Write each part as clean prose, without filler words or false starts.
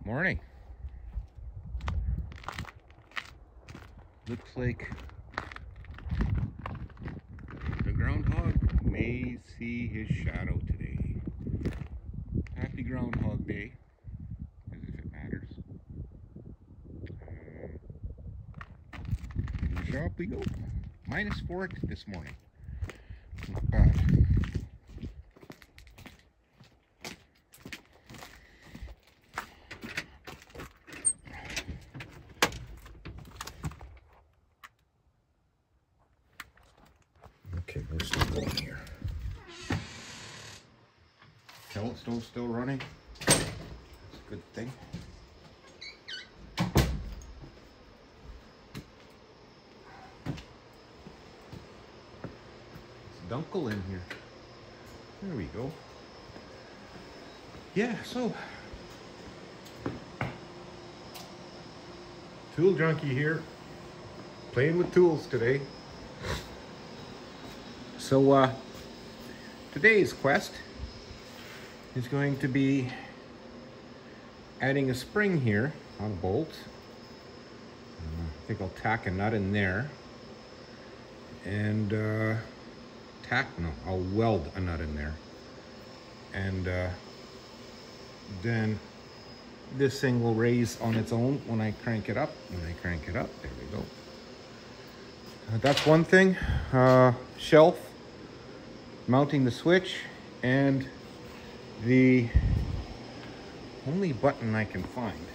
Morning. Looks like the groundhog may see his shadow today. Happy Groundhog Day, as if it matters. In the shop we go. -4 this morning. Not bad. Okay, we're still going here. Pellet stove still running. That's a good thing. It's dunkel in here. There we go. Yeah, so tool junkie here, playing with tools today. So today's quest is going to be adding a spring here on a bolt. I think I'll tack a nut in there and I'll weld a nut in there, and then this thing will raise on its own when I crank it up. There we go. That's one thing. Shelf, mounting the switch, and the only button I can find.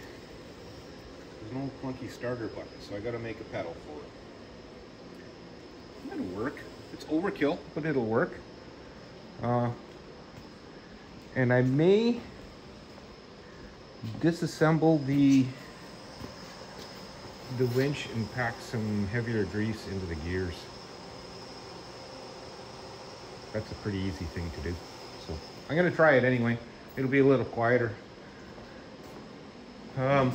There's no clunky starter button, so I gotta make a pedal for it. That'll work. It's overkill, but it'll work. And I may disassemble the winch and pack some heavier grease into the gears. That's a pretty easy thing to do. So I'm gonna try it anyway. It'll be a little quieter. Yeah,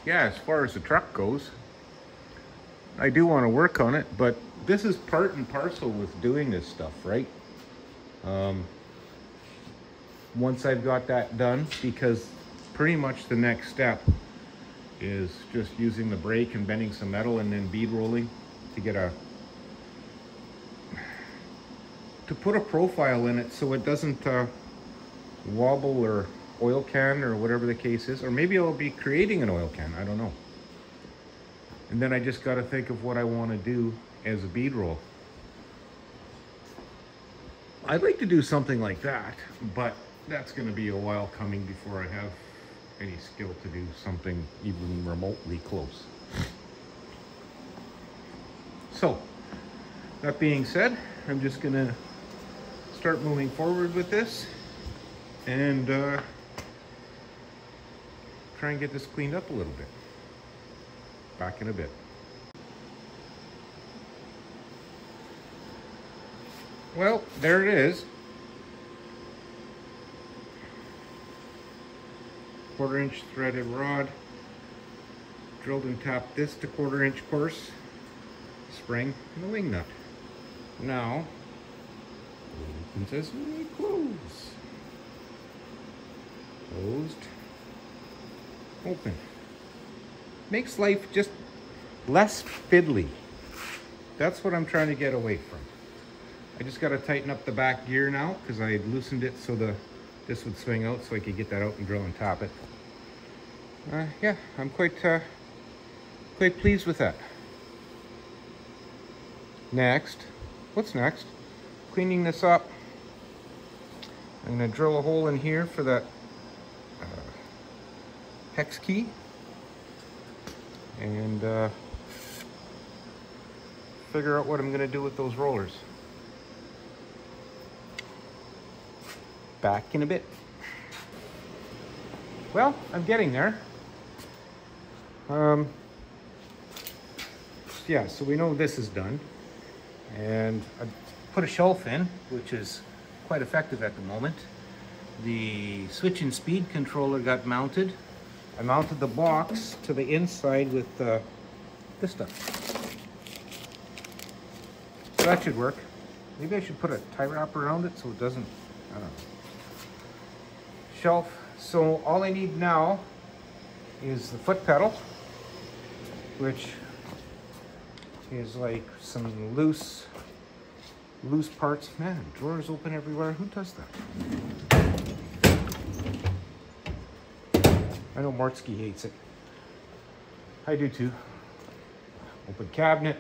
as far as the truck goes, I do want to work on it, but this is part and parcel with doing this stuff, right? Once I've got that done, because pretty much the next step is just using the brake and bending some metal and then bead rolling to get to put a profile in it so it doesn't wobble or oil can or whatever the case is. Or maybe I'll be creating an oil can, I don't know. And then I just got to think of what I want to do as a bead roll. I'd like to do something like that, but that's going to be a while coming before I have any skill to do something even remotely close. So, that being said, I'm just going to start moving forward with this and try and get this cleaned up a little bit. Back in a bit. Well, there it is. 1/4 inch threaded rod. Drilled and tapped this to 1/4 inch course. Spring and the wing nut. Now, opens as we close. Closed. Open. Makes life just less fiddly. That's what I'm trying to get away from. I just got to tighten up the back gear now because I loosened it so this would swing out so I could get that out and drill and tap it. Yeah, I'm quite pleased with that. Next, what's next? Cleaning this up. I'm going to drill a hole in here for that hex key. And figure out what I'm going to do with those rollers. Back in a bit. Well, I'm getting there. Yeah, so we know this is done. And I put a shelf in, which is quite effective at the moment. The switch and speed controller got mounted. I mounted the box to the inside with this stuff. So that should work. Maybe I should put a tie wrap around it so it doesn't, I don't know. Shelf. So all I need now is the foot pedal, which is like some loose parts. Man, drawers open everywhere. Who does that? I know Martsky hates it. I do too. Open cabinet.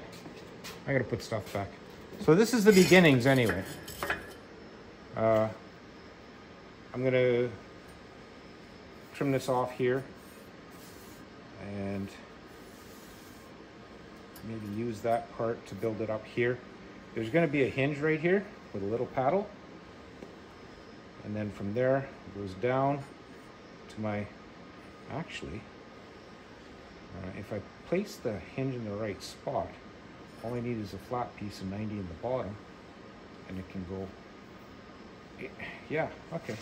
I gotta put stuff back. So this is the beginnings anyway. I'm gonna trim this off here and maybe use that part to build it up here. There's gonna be a hinge right here with a little paddle. And then from there, it goes down to my, actually, if I place the hinge in the right spot, all I need is a flat piece of 90 in the bottom, and it can go, yeah, okay.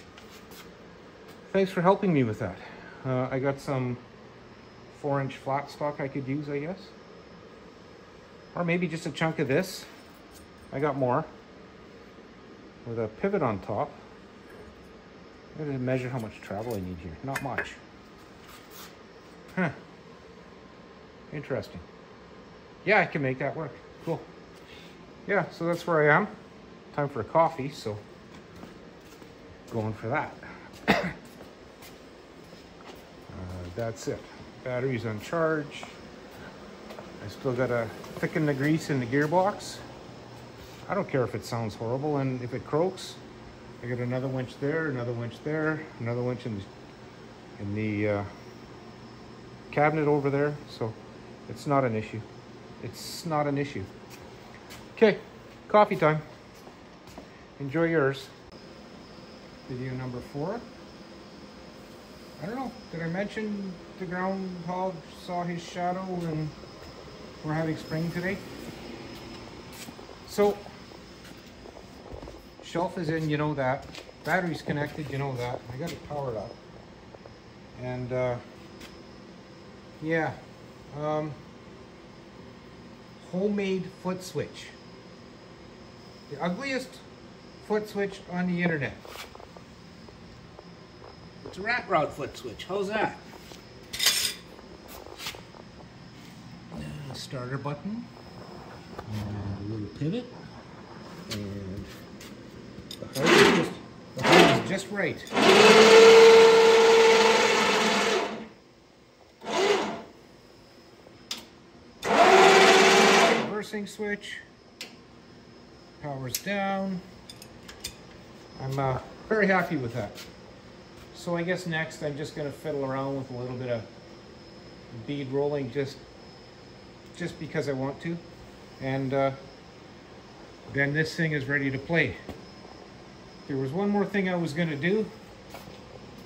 Thanks for helping me with that. I got some 4-inch flat stock I could use, I guess. Or maybe just a chunk of this. I got more. With a pivot on top. I'm gonna measure how much travel I need here. Not much. Huh. Interesting. Yeah, I can make that work. Cool. Yeah, so that's where I am. Time for a coffee, so going for that. That's it. Battery's on charge. I still gotta thicken the grease in the gearbox. I don't care if it sounds horrible, and if it croaks, I got another winch there, another winch there, another winch in the cabinet over there, so it's not an issue. It's not an issue. Okay, coffee time. Enjoy yours. Video number 4. I don't know, did I mention the groundhog saw his shadow and we're having spring today? So, shelf is in, you know that. Battery's connected, you know that. I got it powered up. And, yeah. Homemade foot switch. The ugliest foot switch on the internet. It's a rat rod foot switch. How's that? Starter button. And a little pivot. And the height is just right. Reversing switch. Power's down. I'm very happy with that. So I guess next I'm just going to fiddle around with a little bit of bead rolling just because I want to. And then this thing is ready to play. There was one more thing I was going to do,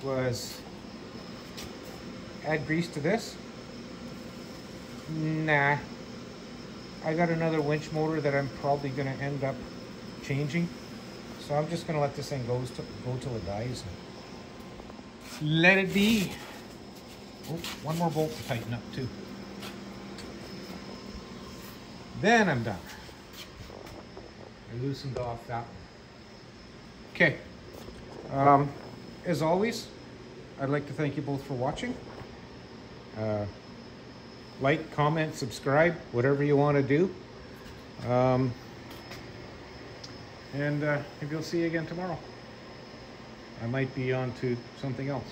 was add grease to this. Nah. I got another winch motor that I'm probably going to end up changing. So I'm just going to let this thing go till it dies. Let it be. Oh, one more bolt to tighten up too. Then I'm done. I loosened off that one. Okay. As always, I'd like to thank you both for watching. Like, comment, subscribe, whatever you want to do. And maybe I'll see you again tomorrow. I might be on to something else.